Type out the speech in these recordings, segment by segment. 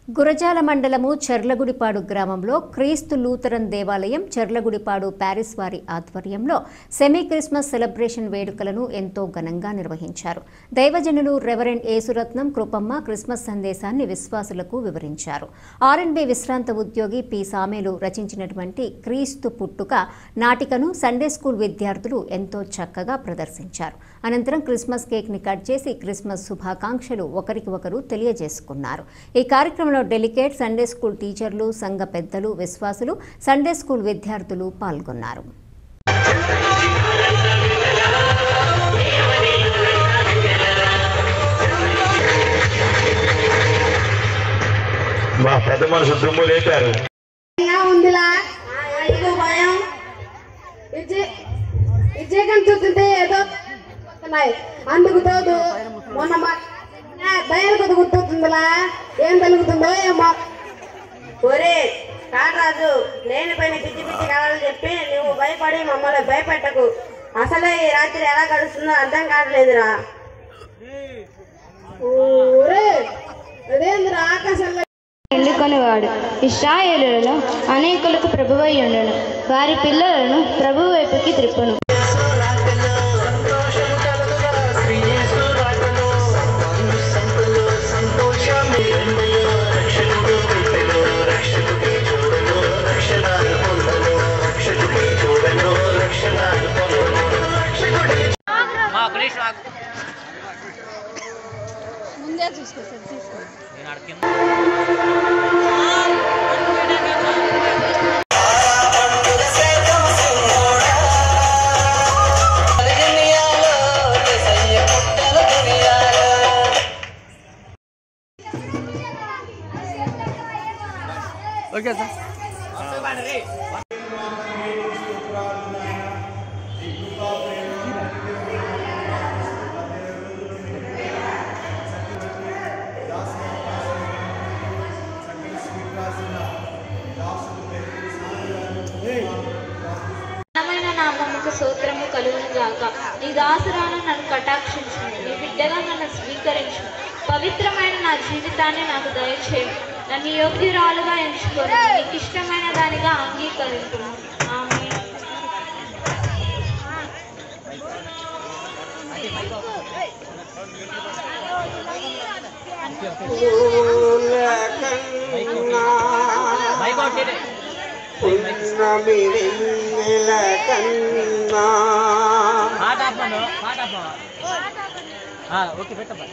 గురజాల మండలము చర్లగుడిపాడు గ్రామంలో క్రీస్తు లూథరన్ దేవాలయం చర్లగుడిపాడు ప్యారిస్ వారి ఆధ్వర్యంలో సెమీ క్రిస్మస్ సెలబ్రేషన్ వేడుకలను ఎంతో ఘనంగా నిర్వహించారు. దైవజనులు రెవరెండ్ యేసురత్నం కృపమ్మ క్రిస్మస్ సందేశాన్ని విశ్వాసులకు వివరించారు. ఆర్ఎన్బి విశ్రాంత ఉద్యోగి పి సామేలు రచించినటువంటి క్రీస్తు పుట్టుక నాటికను సండే స్కూల్ విద్యార్థులు ఎంతో చక్కగా ప్రదర్శించారు. అనంతరం క్రిస్మస్ కేక్ ని కట్ చేసి క్రిస్మస్ శుభాకాంక్షలు ఒకరికి ఒకరు తెలియజేసుకున్నారు. ఈ కార్యక్రమంలో డెలికేట్ సండే స్కూల్ టీచర్లు, సంఘ పెద్దలు, విశ్వాసులు, సండే స్కూల్ విద్యార్థులు పాల్గొన్నారు. అందుకు తోడు మొన్న దయలు కొద్ది గుర్తుందిలా ఏం తలుగుతుందో ఏమో. ఒరే కాటరాజు, లేని పైన పిచ్చి పిచ్చి కావాలని చెప్పి నువ్వు భయపడి మమ్మల్ని భయపెట్టకు. అసలే ఈ రాత్రి ఎలా గడుస్తుందో అర్థం కావట్లేదురా. అదేంద్రా ఆకాశంలో ఎన్నుకొనివాడు ఇశ్రాయేలులలో అనేకులకు ప్రభువై ఉండను, వారి పిల్లలను ప్రభు వైపుకి త్రిప్పును. ముందే చూసుకోండి తీసుకోండి. Okay sir. నామముకు స్తోత్రము కలుగును గాక. నీ దాసురాను నన్ను కటాక్షించు, నీ బిడ్డగా నన్ను స్వీకరించు. పవిత్రమైన నా జీవితాన్ని నాకు దయచేయు. నన్ను యోగ్యురాలుగా ఎంచుకొని నీకు ఇష్టమైన దానిగా అంగీకరించు. ఆమేన్. ఓకే పెట్టమ్మా.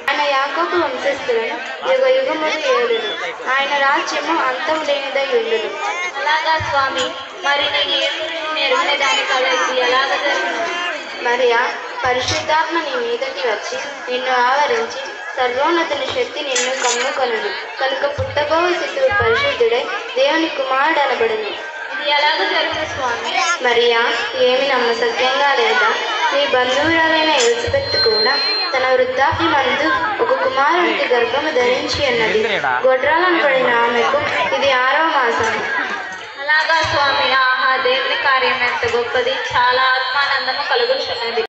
ఆయన యాకోబు వంశస్థులను యుగ యుగములు ఏలును, ఆయన రాజ్యము అంతం లేనిదై ఉండును. అలాగా స్వామి, మరి నేను ఏ గురించి నెరవేరే దాని కల ఇది ఎలాగ జరుగును? మరియా, పరిశుద్ధాత్మ నీ మీదకి వచ్చి నిన్ను ఆవరించి సర్వోన్నతుని శక్తి నిన్ను కమ్ముకొనుడు కనుక పుట్టబోవ శిశువు పరిశుద్ధుడై దేవుని కుమారుడు అనబడును. ఇది ఎలాగ జరుగును స్వామి? మరియా, ఏమి నమ్మసక్యంగా లేదా? నీ బంధువురాలైన ఎలిజబెత్ కూడా తన వృద్ధాప్యమందు ఒక కుమారునికి గర్భము ధరించి ఉన్నది. గొడ్రాలను పడిన ఆమెకు ఇది 6వ మాసం. అలాగా స్వామి. ఆహా, దేవుని కార్యం ఎంత గొప్పది! చాలా ఆత్మానందము కలుగుచున్నది.